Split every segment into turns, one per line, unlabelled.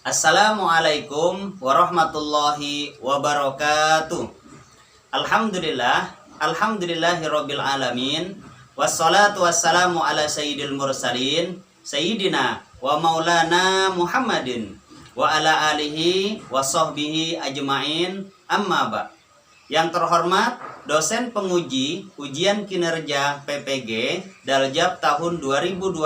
Assalamualaikum warahmatullahi wabarakatuh. Alhamdulillahirabbil alamin. Wassalatu wassalamu ala sayyidil mursalin sayyidina wa maulana Muhammadin wa ala alihi wa sahbihi ajmain. Amma ba. Yang terhormat dosen penguji ujian kinerja PPG Daljab tahun 2021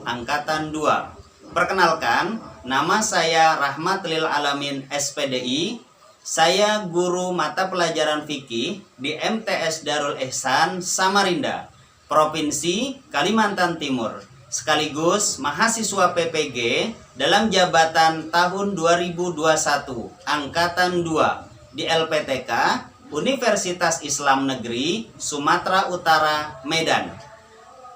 angkatan 2. Perkenalkan, nama saya Rahmat Lil Alamin SPDI. Saya guru mata pelajaran fikih di MTS Darul Ihsan Samarinda, Provinsi Kalimantan Timur, sekaligus mahasiswa PPG dalam jabatan tahun 2021 angkatan 2 di LPTK Universitas Islam Negeri Sumatera Utara, Medan.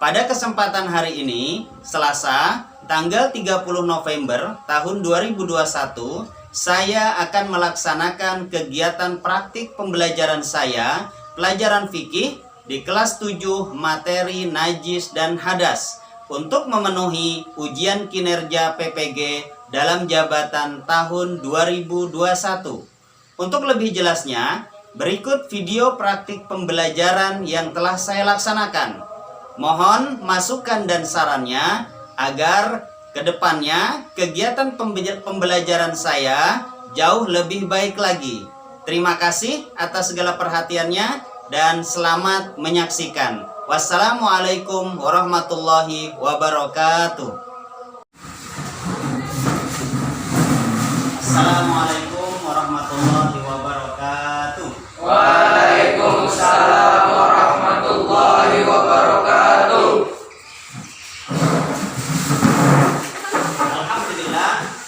Pada kesempatan hari ini, Selasa, tanggal 30 November tahun 2021, saya akan melaksanakan kegiatan praktik pembelajaran saya, pelajaran fikih di kelas 7 materi najis dan hadas untuk memenuhi ujian kinerja PPG dalam jabatan tahun 2021. Untuk lebih jelasnya, berikut video praktik pembelajaran yang telah saya laksanakan. Mohon masukan dan sarannya agar kedepannya kegiatan pembelajaran saya jauh lebih baik lagi. Terima kasih atas segala perhatiannya dan selamat menyaksikan. Wassalamualaikum warahmatullahi wabarakatuh. Assalamualaikum warahmatullahi wabarakatuh.
Waalaikumsalam warahmatullahi wabarakatuh.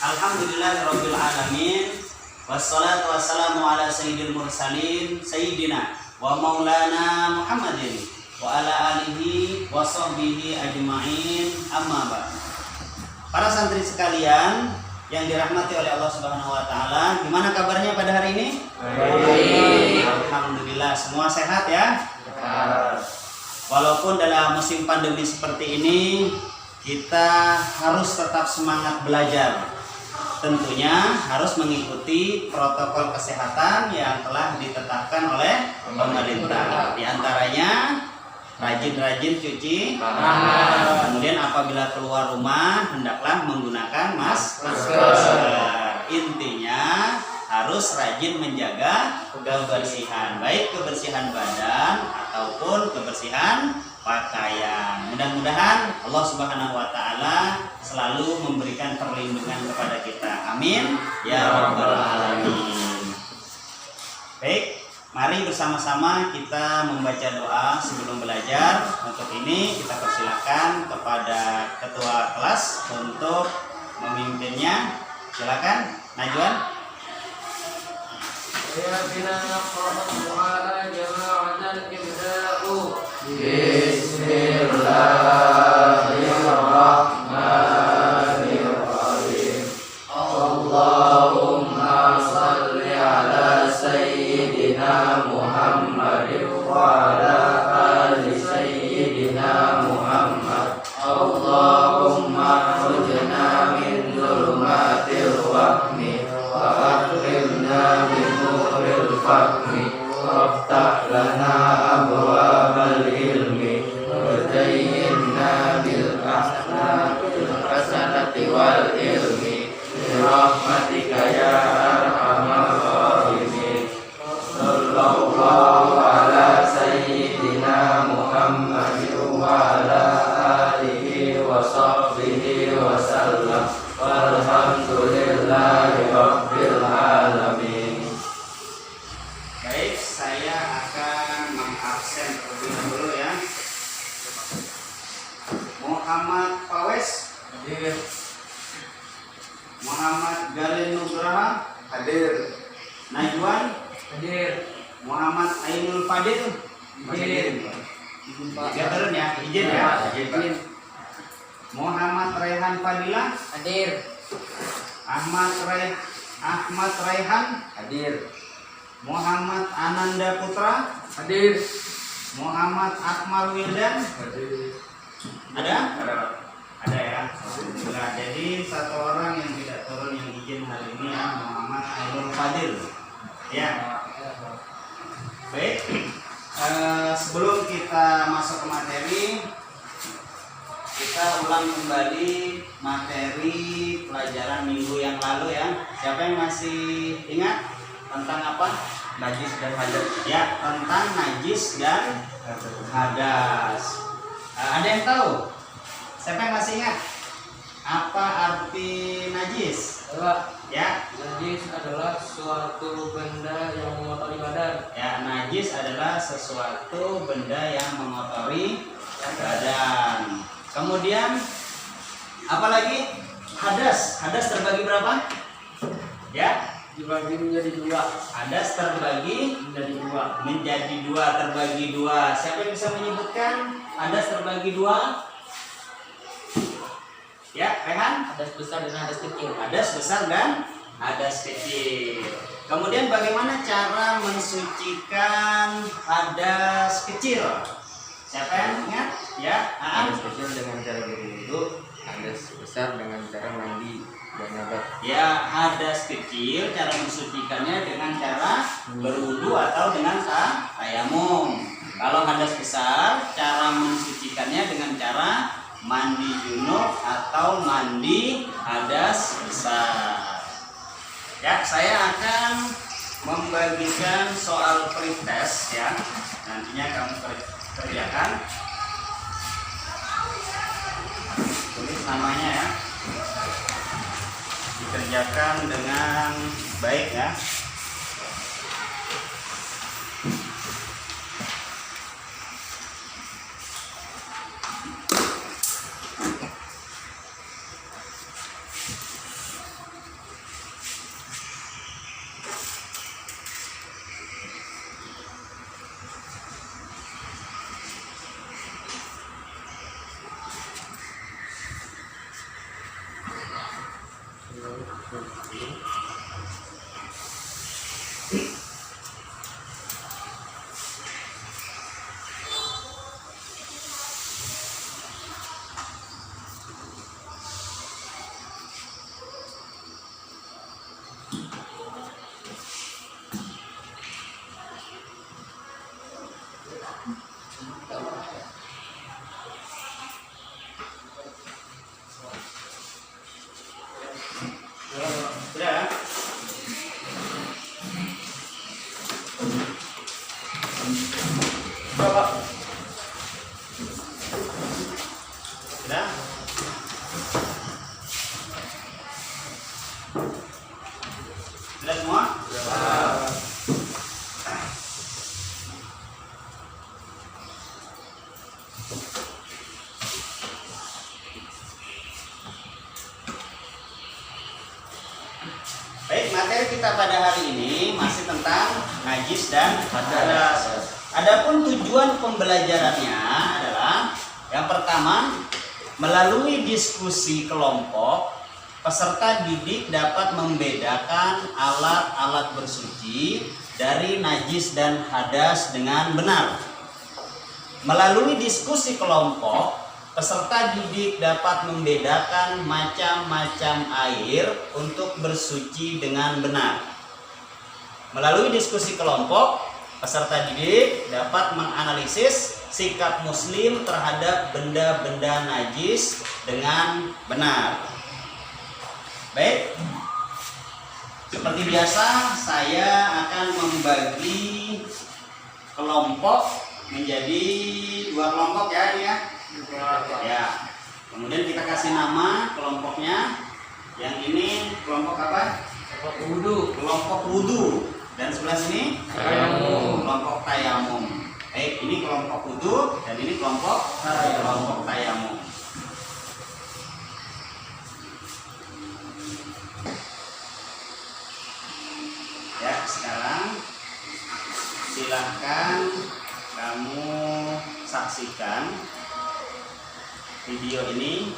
Alhamdulillahirabbil alamin. Wassalatu wassalamu ala sayyidil mursalin sayyidina wa maulana Muhammadin wa ala alihi wa sahbihi ajmain. Amma ba. Para santri sekalian yang dirahmati oleh Allah Subhanahu wa taala, gimana kabarnya pada hari ini?
Baik.
Alhamdulillah, semua sehat ya? Walaupun dalam musim pandemi seperti ini, kita harus tetap semangat belajar. Tentunya harus mengikuti protokol kesehatan yang telah ditetapkan oleh pemerintah. Di antaranya rajin-rajin cuci tangan. Kemudian apabila keluar rumah hendaklah menggunakan masker. Intinya harus rajin menjaga kebersihan, baik kebersihan badan ataupun kebersihan pakaian. Mudah-mudahan Allah Subhanahu wa taala selalu memberikan perlindungan kepada kita. Amin ya rabbal alamin. Baik, mari bersama-sama kita membaca doa sebelum belajar. Untuk ini kita persilakan kepada ketua kelas untuk memimpinnya. Silakan, Najwan.
Bismillahirrahmanirrahim. Allahumma salli ala sayyidina Muhammadin wa ala ali sayyidina Muhammad. Allahumma khrijna min dhulumatil wahmi wa akrimna min nuril fahmi waftah lana abwabal ilmi zayyinna bil hasanati wal ilmi birahmatika ya arhamar rahimin. Sallallahu ala sayyidina Muhammadin wa ala alihi wa sahbihi wa sallam. Walhamdulillahi rabbil alamin.
Baik, saya akan mengabsen terlebih dahulu ya. Muhammad Fawes hadir. Muhammad Galin Nugraha hadir. Najwan hadir. Muhammad Ainul Fadil hadir. Ya turun ya, izin ya. Izin. Muhammad Raihan Fadilah hadir. Ahmad Raihan hadir. Muhammad Ananda Putra hadir. Muhammad Akmal Wildan hadir. Ada? Ada ya. Nah, jadi satu orang yang tidak turun yang Fadil. Ya. Baik. Sebelum kita masuk ke materi, kita ulang kembali materi pelajaran minggu yang lalu ya. Siapa yang masih ingat tentang apa?
Najis dan hadas.
Ya, tentang najis dan hadas. Ada yang tahu? Siapa yang masih ingat? Apa arti najis? Ya,
Najis adalah suatu benda yang mengotori badan.
ya, najis adalah sesuatu benda yang mengotori badan. Kemudian apa lagi? Hadas. Hadas terbagi berapa? Ya,
Dibagi menjadi dua.
hadas terbagi menjadi dua, terbagi dua. Siapa yang bisa menyebutkan hadas terbagi dua? Ya, Rehan?
Hadas besar dan hadas kecil.
Hadas besar dan hadas kecil. Kemudian bagaimana cara mensucikan hadas kecil? Siapa yang ingat? Ya,
Hadas kecil dengan cara berwudu, hadas besar dengan cara mandi dan nabat.
Ya, hadas kecil cara mensucikannya dengan cara berwudu atau dengan tayamum. Kalau hadas besar cara mensucikannya dengan cara mandi junub atau mandi hadas besar. Ya, saya akan membagikan soal pretest ya. Nantinya kamu kerjakan. Tulis namanya ya. Dikerjakan dengan baik ya. Sudah?
Bapak,
Sudah? Sudah semua? Baik, materi kita pada hari ini masih tentang najis dan hadas. Adapun tujuan pembelajarannya adalah yang pertama, melalui diskusi kelompok, peserta didik dapat membedakan alat-alat bersuci dari najis dan hadas dengan benar. Melalui diskusi kelompok, peserta didik dapat membedakan macam-macam air untuk bersuci dengan benar. Melalui diskusi kelompok, peserta didik dapat menganalisis sikap muslim terhadap benda-benda najis dengan benar. Baik, seperti biasa saya akan membagi kelompok menjadi dua kelompok ya ini ya. Ya. Kemudian kita kasih nama kelompoknya. Yang ini kelompok apa? Kelompok wudu. Dan sebelah sini
Tayamum.
kelompok tayamum. Baik, ini kelompok wudu dan ini kelompok tayamum. Ya, sekarang silahkan kamu saksikan video ini.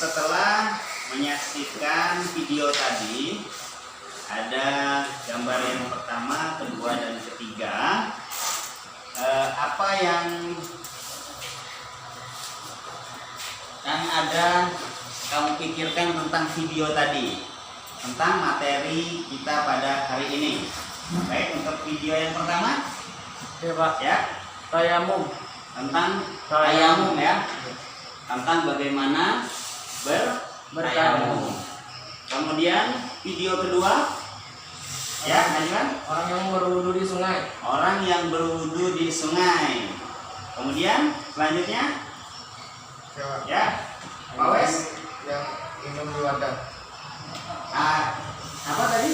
setelah menyaksikan video tadi, ada gambar yang pertama, kedua, dan ketiga, apa yang ada kamu pikirkan tentang video tadi, tentang materi kita pada hari ini? Baik, untuk video yang pertama,
Ya Pak.
ya,
Tayamum.
tentang tayamum ya, tentang bagaimana bertayamum. Kemudian video kedua, ya, lanjutkan.
Orang yang berwudu di sungai.
Orang yang berwudu di sungai. Kemudian selanjutnya, ya, Pak Wes,
Yang minum di wadah.
apa tadi?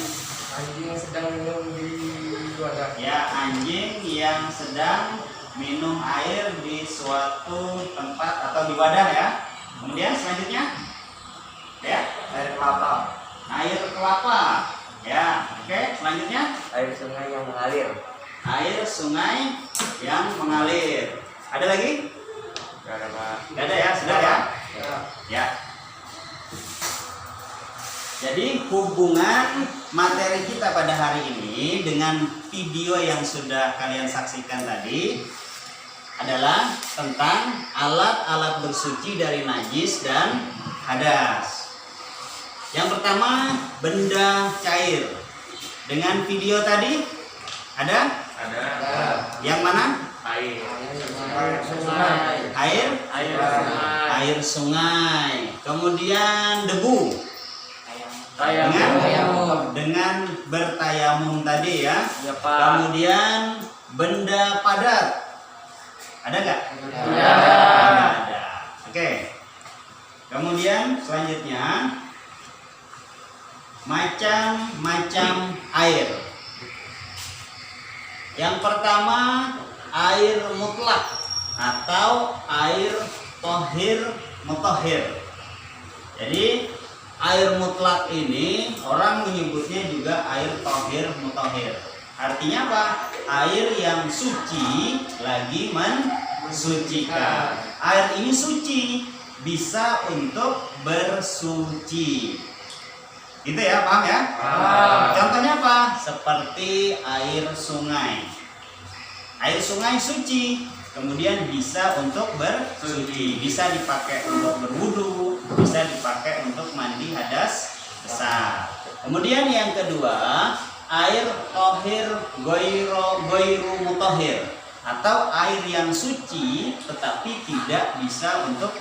Anjing yang sedang minum di wadah.
Ya, anjing yang sedang minum air di suatu tempat atau di wadah ya. Kemudian selanjutnya, ya,
Air kelapa.
air kelapa. Ya, oke. Selanjutnya,
Air sungai yang mengalir.
air sungai yang mengalir. Ada lagi?
Gak ada Pak.
Gak ada ya, sudah ya.
Ya.
Ya. Jadi hubungan materi kita pada hari ini dengan video yang sudah kalian saksikan tadi adalah tentang alat-alat bersuci dari najis dan hadas. Yang pertama, benda cair. Dengan video tadi ada?
Ada.
Yang mana?
Air.
Air?
Air sungai.
Air sungai. Kemudian debu.
Tayamum.
Dengan bertayamum tadi ya.
Ya Pak.
Kemudian benda padat. Ada nggak?
Ada.
Ada. Oke. Kemudian selanjutnya macam-macam air. Yang pertama, air mutlak atau air tohir mutahhir. Jadi air mutlak ini orang menyebutnya juga air tohir mutahhir. Artinya apa? Air yang suci lagi mensucikan. Air ini suci, bisa untuk bersuci. Gitu ya, paham ya?
Paham.
Contohnya apa? Seperti air sungai. Air sungai suci, kemudian bisa untuk bersuci, bisa dipakai untuk berwudu, bisa dipakai untuk mandi hadas besar. Kemudian yang kedua, air tohir goiru mutahhir, atau air yang suci tetapi tidak bisa untuk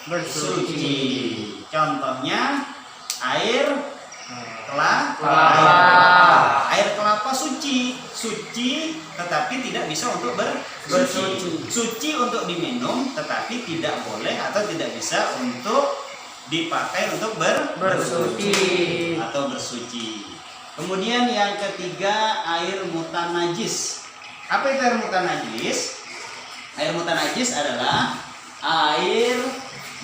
bersuci. Contohnya air kelapa. Air kelapa suci tetapi tidak bisa untuk bersuci. Suci untuk diminum tetapi tidak boleh atau tidak bisa untuk dipakai untuk bersuci atau bersuci. Kemudian yang ketiga, air mutanajis. Apa itu air mutanajis? Air mutanajis adalah air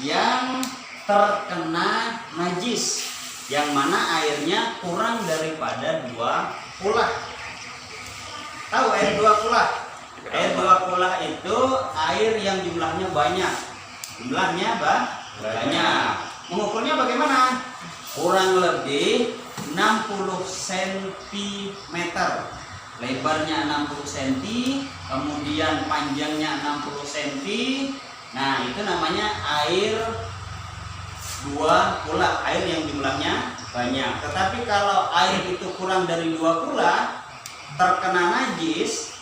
yang terkena najis, yang mana airnya kurang daripada 2 kulah. Tahu air 2 kulah? Air 2 kulah itu air yang jumlahnya banyak. Jumlahnya banyak. Mengukurnya bagaimana? Kurang lebih 60 cm. Lebarnya 60 cm, kemudian panjangnya 60 cm. Nah, itu namanya air 2 kulah, air yang jumlahnya banyak. Tetapi kalau air itu kurang dari 2 kulah, terkena najis.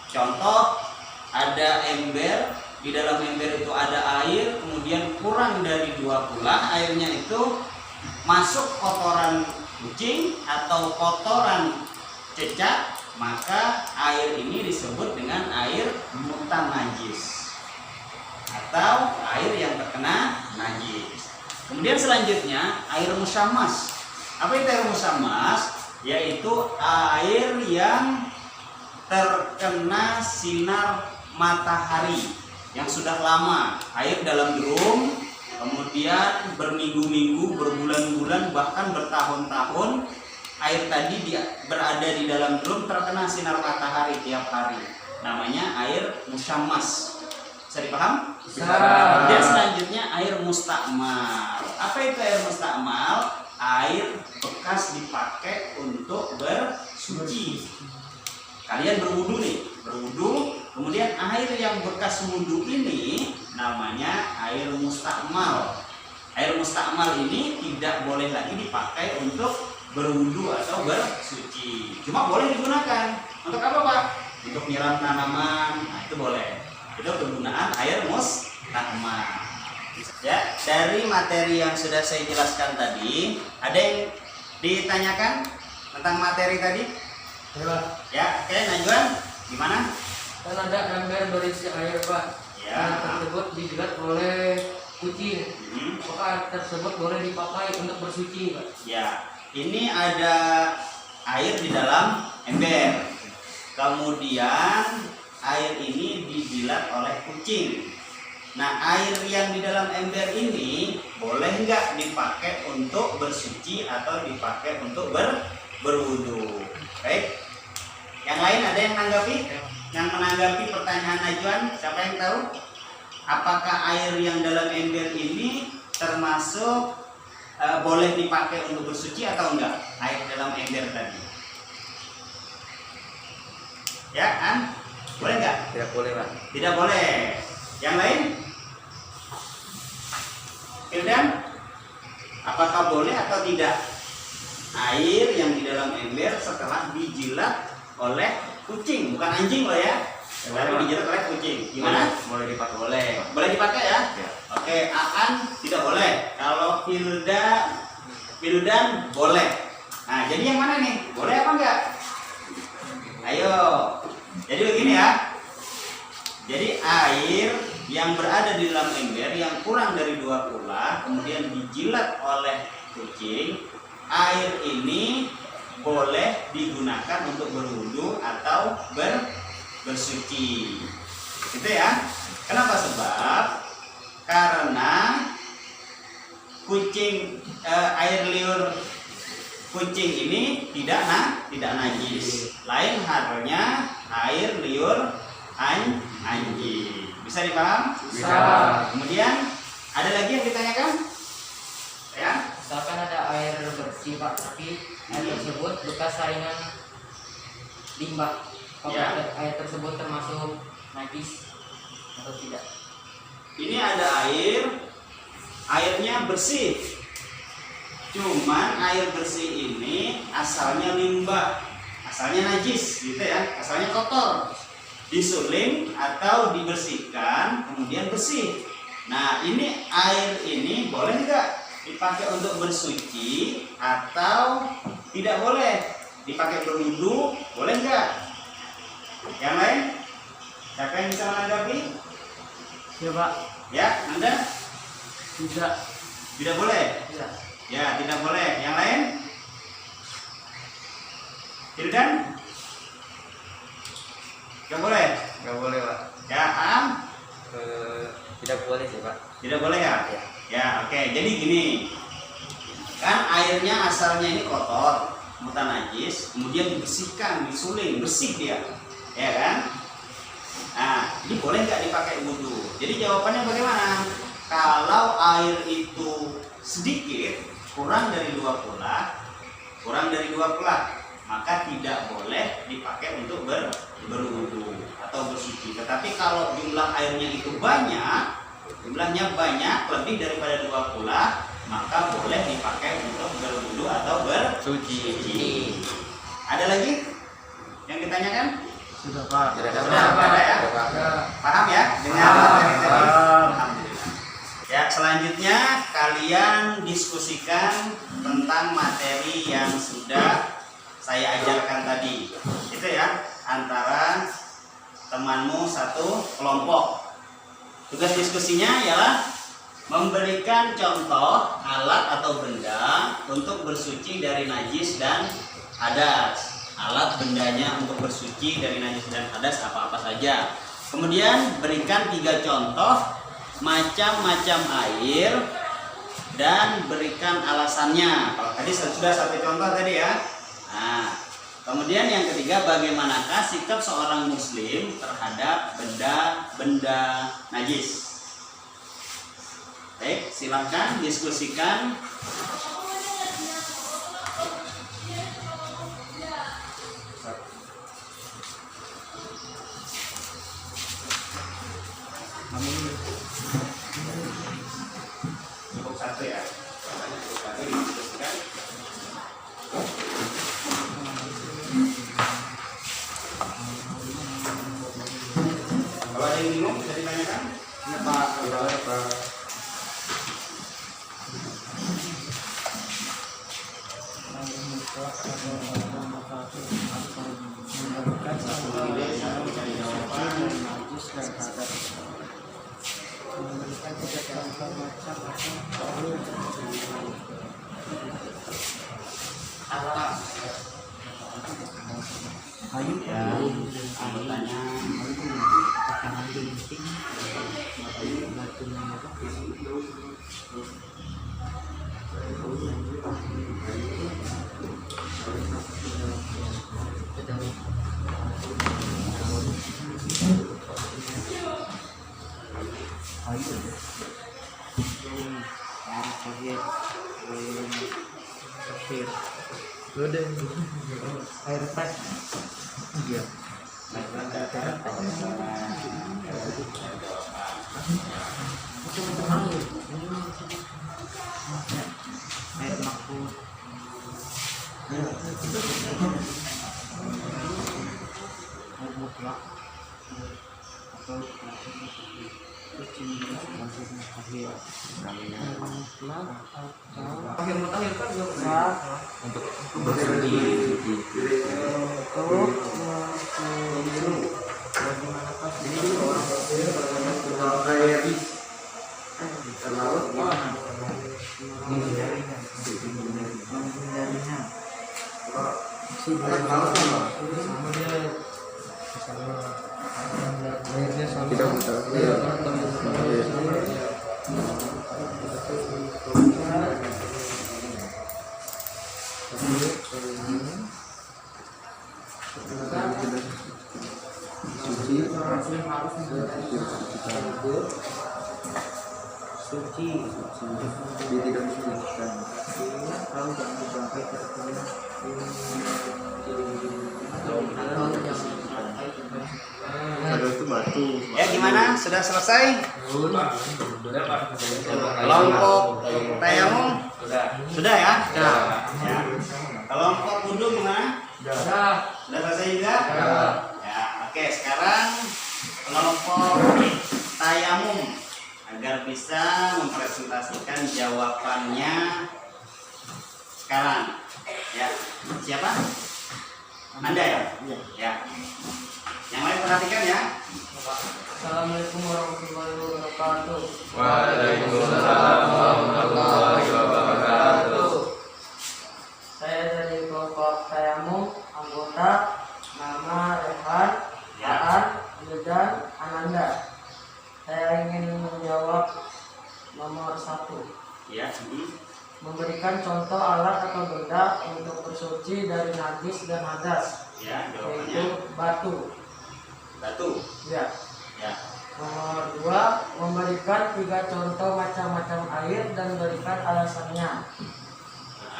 Contoh, ada ember, di dalam ember itu ada air, kemudian kurang dari 2 kulah, airnya itu masuk kotoran kucing atau kotoran cecak, maka air ini disebut dengan air mutanajis atau air yang terkena najis. Kemudian selanjutnya air musyammas. Apa itu air musyammas? Yaitu air yang terkena sinar matahari yang sudah lama. Air dalam drum, kemudian berminggu-minggu, berbulan-bulan, bahkan bertahun-tahun air tadi berada di dalam drum, terkena sinar matahari tiap hari. Namanya air musyammas. Bisa dipaham?
Bisa.
Kemudian selanjutnya air mustakmal. Apa itu air mustakmal? Air bekas dipakai untuk bersuci. Kalian berwudu nih, berwudu, kemudian air yang bekas wudu ini namanya air mustakmal. Air mustakmal ini tidak boleh lagi dipakai untuk berwudu atau bersuci. Cuma boleh digunakan. Untuk apa, Pak? Untuk nyiram tanaman, nah itu boleh. Itu kegunaan air mustakmal. Ya, dari materi yang sudah saya jelaskan tadi, ada yang ditanyakan tentang materi tadi? Ya, oke, Najwan, gimana?
Kan ada ember berisi air, Pak.
Ya.
Air tersebut dijilat oleh kucing. Apakah air tersebut boleh dipakai untuk bersuci, Pak?
Ya, ini ada air di dalam ember. Kemudian air ini dijilat oleh kucing. Nah, air yang di dalam ember ini boleh nggak dipakai untuk bersuci atau dipakai untuk berwudu? Baik. Yang lain ada yang menanggapi? Yang menanggapi pertanyaan Najwan, siapa yang tahu? Apakah air yang dalam ember ini termasuk boleh dipakai untuk bersuci atau enggak? Air dalam ember tadi. Ya kan? Boleh nggak?
Tidak boleh, Pak.
Tidak boleh. Yang lain? Ildan? Apakah boleh atau tidak? Air yang di dalam ember setelah dijilat oleh kucing, bukan anjing loh ya. Tapi dijilat oleh kucing. Gimana?
Boleh dipakai.
Boleh. Boleh dipakai ya?
Ya.
Oke, Aan tidak boleh. Kalau Hildan boleh. Nah, jadi yang mana nih? Boleh apa enggak? Ayo. Jadi begini ya. Jadi air yang berada di dalam ember yang kurang dari 2 kula kemudian dijilat oleh kucing, air ini boleh digunakan untuk berwudu atau bersuci. Gitu ya. Kenapa? Sebab karena kucing air liur kucing ini tidak najis. Lain halnya air liur anjing. Bisa dipaham?
Bisa.
Kemudian ada lagi yang ditanyakan? Ya.
Misalkan ada air bersih, Pak, tapi air tersebut bekas saringan limbah. Apakah
Ya.
air tersebut termasuk najis atau tidak?
Ini ada airnya bersih. Cuman air bersih ini asalnya limbah, asalnya najis gitu ya, asalnya kotor. Disuling atau dibersihkan kemudian bersih. Nah, ini air ini boleh nggak dipakai untuk bersuci atau tidak boleh dipakai berwudu? Boleh nggak? Yang lain? Siapa yang bisa menanggapi?
Ya, Pak.
Ya, Anda?
Tidak.
Tidak boleh?
Tidak.
Ya, tidak boleh. Yang lain? Hildan? Tidak boleh?
Nggak boleh, Pak.
Ya, Am?
Tidak boleh sih, Pak.
Tidak boleh ya? Ya, oke. Jadi gini. Kan airnya asalnya ini kotor, mutan najis, kemudian dibersihkan, disuling, bersih dia. Ya kan? Nah, ini boleh nggak dipakai wudhu? Jadi jawabannya bagaimana? Kalau air itu sedikit, kurang dari 2 kula, maka tidak boleh dipakai untuk berwudu atau bersuci. Tetapi kalau jumlah airnya itu jumlahnya banyak, lebih daripada 2 kula, maka boleh dipakai untuk berwudu atau bersuci. Ada lagi yang ditanyakan?
Sudah, Pak.
Sudah ada ya? Paham ya dengan materi tadi? Alhamdulillah. Ya, selanjutnya kalian diskusikan tentang materi yang sudah saya ajarkan tadi. Itu ya, antara temanmu satu kelompok. Tugas diskusinya ialah memberikan contoh alat atau benda untuk bersuci dari najis dan hadas. Alat bendanya untuk bersuci dari najis dan hadas apa-apa saja. Kemudian berikan 3 contoh macam-macam air dan berikan alasannya. Kalau tadi sudah 1 contoh tadi ya. Nah, Kemudian yang ketiga, bagaimanakah sikap seorang muslim terhadap benda-benda najis? Baik, silahkan diskusikan. Cukup satu ya. Satu diskusikan. Kalau ada yang bingung bisa ditanyakan.
Iya Pak, udah Pak.
Ya, anggotanya.
Air teh. Iya. Air makhluk. Air mutlak. Atau akhir mutakhir kan juga
Untuk
bersuci.
Ya gimana? Sudah selesai? Kelompok tayamum? Sudah ya? Ya. Kelompok wudhu gimana? Sudah selesai juga? Ya, oke, sekarang kelompok tayamum agar bisa mempresentasikan jawabannya sekarang. Ya, siapa? Anda ya? Ya. Yang lain perhatikan ya.
Assalamualaikum warahmatullahi wabarakatuh.
Waalaikumsalam warahmatullahi wabarakatuh.
Saya dari kelompok tayamum, anggota nama Rehan, Aan, Yudan, Ananda. Saya ingin menjawab nomor 1.
Ya.
Memberikan contoh alat atau benda untuk bersuci dari najis dan hadas,
Ya, jawabannya
yaitu batu.
batu.
Ya.
Ya.
Nomor 2, memberikan 3 contoh macam-macam air dan berikan alasannya.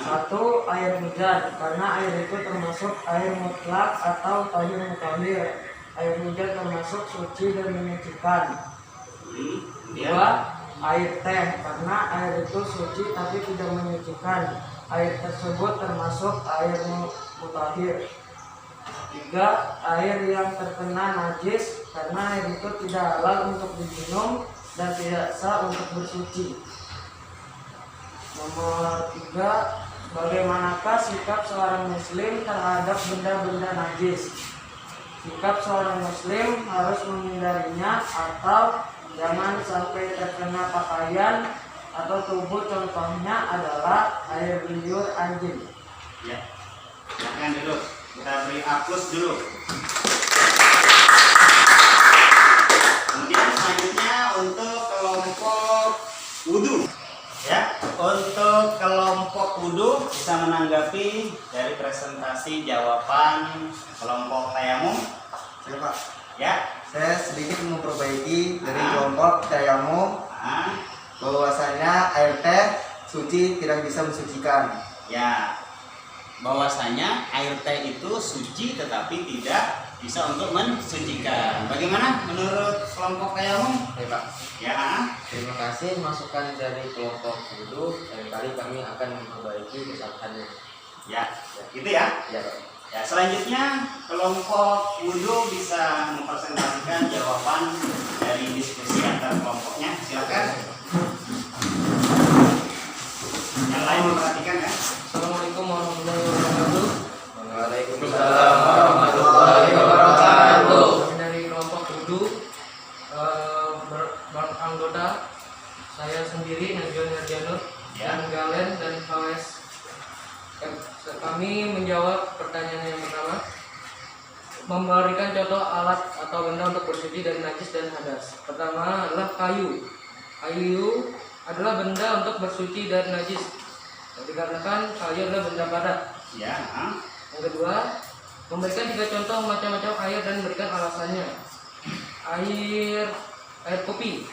1. Air hujan, karena air itu termasuk air mutlak atau tahir mutahhir. Air hujan termasuk suci dan menyucikan. 2. Air teh, karena air itu suci tapi tidak menyucikan. Air tersebut termasuk air mutahhir. 3. Air yang terkena najis, karena air itu tidak halal untuk diminum dan tidak sah untuk bersuci. Nomor 3. Bagaimanakah sikap seorang muslim terhadap benda-benda najis? Sikap seorang muslim harus menghindarinya atau jangan sampai terkena pakaian atau tubuh. Contohnya adalah air liur anjing.
Ya. Silakan duduk. Kita beri aplaus dulu. Kemudian selanjutnya untuk kelompok wudhu. Ya, untuk kelompok wudhu bisa menanggapi dari presentasi jawaban kelompok tayamum.
Siapa Pak?
Ya.
Saya sedikit memperbaiki dari kelompok tayamum
Ah,
bahwasanya air teh suci tidak bisa mensucikan.
ya. Bahwasanya air teh itu suci tetapi tidak bisa untuk mensucikan. Bagaimana menurut kelompok tayamum?
Oke Pak.
Ya.
Terima kasih masukan dari kelompok wudhu. Lain kali kami akan memperbaiki kesalahannya.
Ya. Gitu ya.
Ya Pak.
Ya, selanjutnya kelompok wudhu bisa mempresentasikan jawaban dari diskusi antar kelompoknya. Silakan. Yang lain memperhatikan ya.
Assalamualaikum warahmatullahi wabarakatuh.
Waalaikumsalam warahmatullahi wabarakatuh.
Kami dari kelompok wudhu beranggota saya sendiri Najwa Nardianur,
Ya.
dan Galen dan KWS. Kami menjawab pertanyaan yang pertama, memberikan contoh alat atau benda untuk bersuci dari najis dan hadas. Pertama adalah kayu. Kayu adalah benda untuk bersuci dari najis, dikarenakan kayu adalah benda padat.
Ya.
Yang kedua, memberikan 3 contoh macam-macam air dan memberikan alasannya. Air kopi.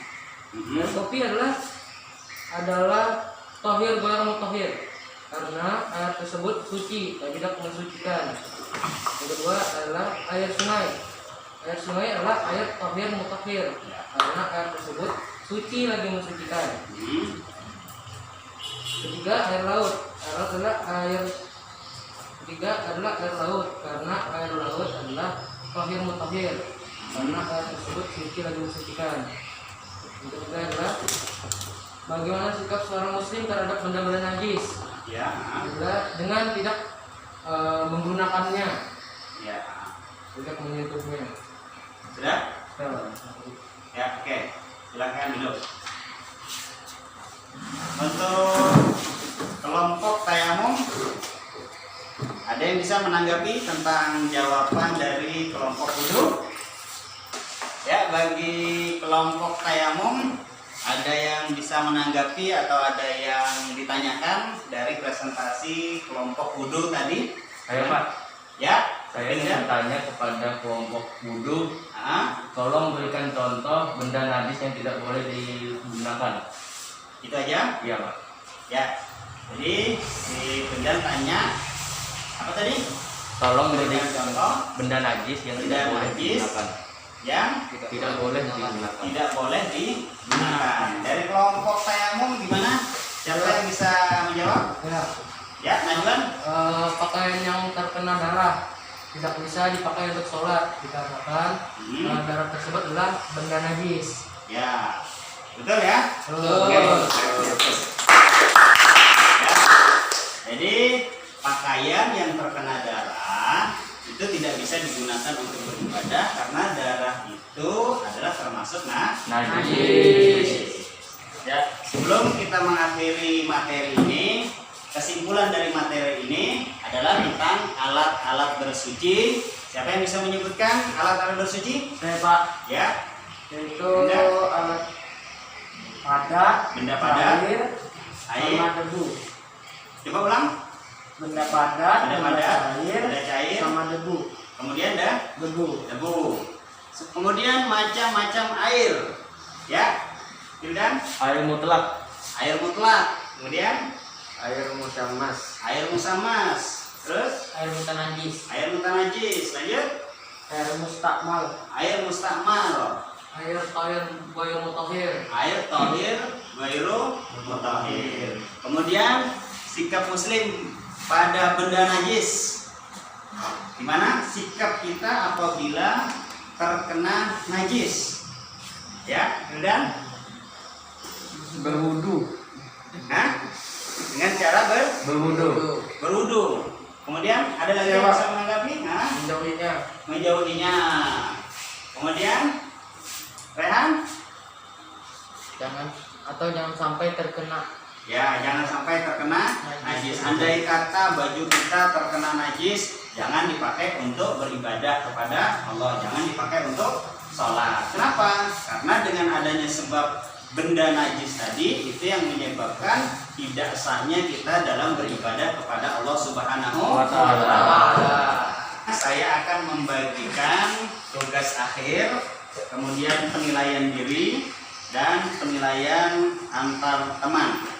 Air kopi adalah tohir goyang mutahhir, karena air tersebut suci dan tidak mensucikan. Yang kedua adalah air sungai. Air sungai adalah air tohir mutahhir, karena air tersebut suci lagi mensucikan. Ketiga, air laut. Air laut adalah air laut, karena air laut adalah tohir mutahhir, karena air tersebut suci lagi mensucikan. Yang ketiga adalah bagaimana sikap seorang muslim terhadap benda-benda najis,
Ya.
adalah dengan tidak menggunakannya,
Ya.
tidak menyentuhnya.
Sudah? Ya, oke. Silakan duduk. Untuk kelompok tayamum, ada yang bisa menanggapi tentang jawaban dari kelompok wudhu? Ya, bagi kelompok tayamum, ada yang bisa menanggapi atau ada yang ditanyakan dari presentasi kelompok wudhu tadi?
Ayo Pak,
Ya,
saya ingin bertanya kepada kelompok wudhu, tolong berikan contoh benda najis yang tidak boleh digunakan.
itu aja.
Iya Pak.
Ya, jadi si penjal tanya apa tadi?
Tolong
Berikan
berikan
contoh
benda najis yang
Benda
tidak boleh
najis.
digunakan.
yang
Tidak boleh digunakan.
tidak boleh digunakan. Dari kelompok tayamum gimana? Siapa yang bisa menjawab?
Ya,
Ya, Najwan.
pakaian yang terkena darah tidak bisa dipakai untuk sholat, dikarenakan darah tersebut adalah benda najis.
Ya, betul ya.
Betul.
Oke. Ya. Jadi pakaian yang terkena darah itu tidak bisa digunakan untuk beribadah karena darah itu adalah termasuk
Najis.
Ya, sebelum kita mengakhiri materi ini, kesimpulan dari materi ini adalah tentang alat-alat bersuci. Siapa yang bisa menyebutkan alat-alat bersuci?
Saya Pak,
Ya,
yaitu
Benda.
alat padat,
Benda padat,
air,
air.
sama debu.
Coba ulang.
Benda padat,
Benda padat,
air,
benda cair.
sama debu.
Kemudian ada
Debu.
debu. Kemudian macam-macam air. Ya, Hildan.
Air mutlak,
Air mutlak. Kemudian
Air musammas.
air musammas. Terus
Air mutanajis,
air mutanajis. Lanjut.
air mustakmal,
Air mustakmal.
air tohir goyang mutahhir.
Air tohir ghairu mutahhir. Kemudian sikap muslim pada benda najis. Gimana sikap kita apabila terkena najis? Ya, Hildan.
Berwudu.
Nah, dengan cara
Berwudu.
berwudu. Kemudian ada lagi yang bisa menanggapi? Nah,
Menjauhinya.
menjauhinya. Kemudian Rehan?
Jangan sampai terkena.
Ya, jangan sampai terkena najis. Andai kata baju kita terkena najis, jangan dipakai untuk beribadah kepada Allah. Jangan dipakai untuk sholat. Kenapa? Karena dengan adanya sebab benda najis tadi itu yang menyebabkan tidak sahnya kita dalam beribadah kepada Allah Subhanahu wa Ta'ala. Saya akan membagikan tugas akhir, kemudian penilaian diri dan penilaian antar teman.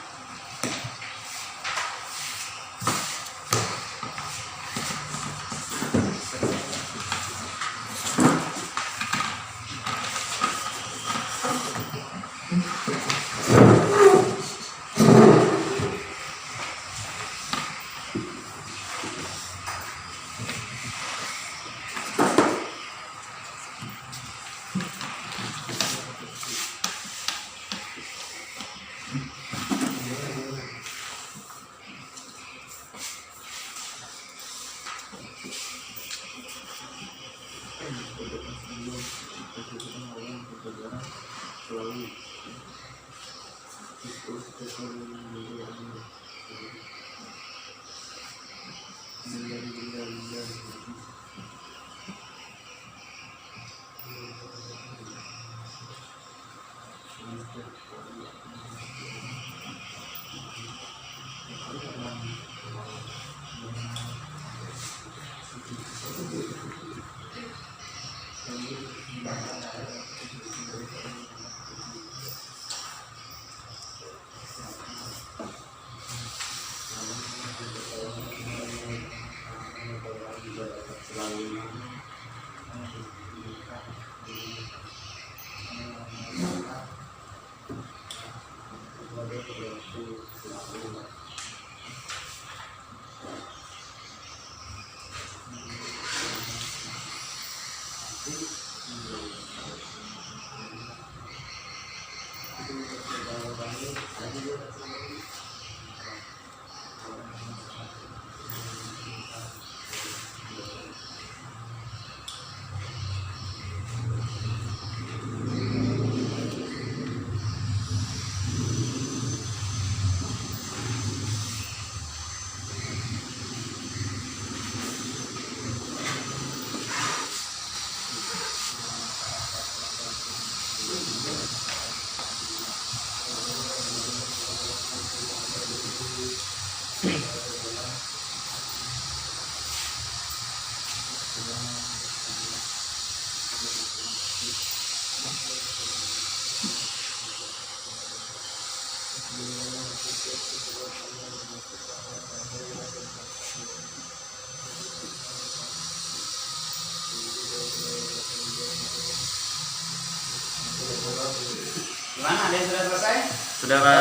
Gimana? Ada yang sudah selesai?
Sudah Pak.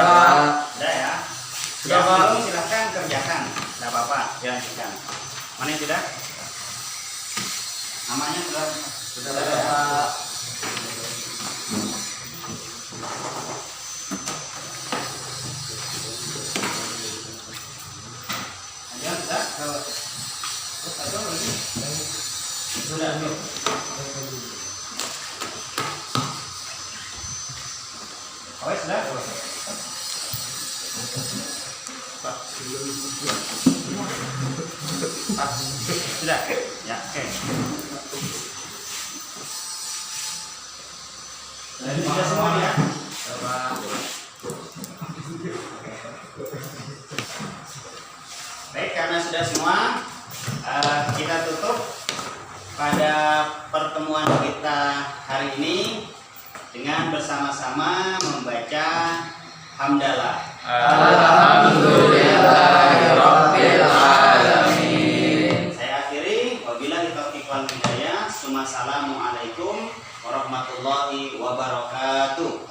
Sudah ya.
Sudah,
Yang
Pak.
belum silahkan kerjakan. Tidak apa-apa, dilanjutkan. Mana yang tidak? Namanya sudah.
Sudah Pak.
Ada sudah? Sudah. Oh, sudah. Sudah. Ya, oke. Sudah semua ya. Baik, karena sudah semua, kita tutup pada pertemuan kita hari ini dengan bersama-sama membaca hamdalah.
Alhamdulillahirabbil alamin.
Saya akhiri, wabillahi taufiq wal hidayah. Assalamualaikum warahmatullahi wabarakatuh.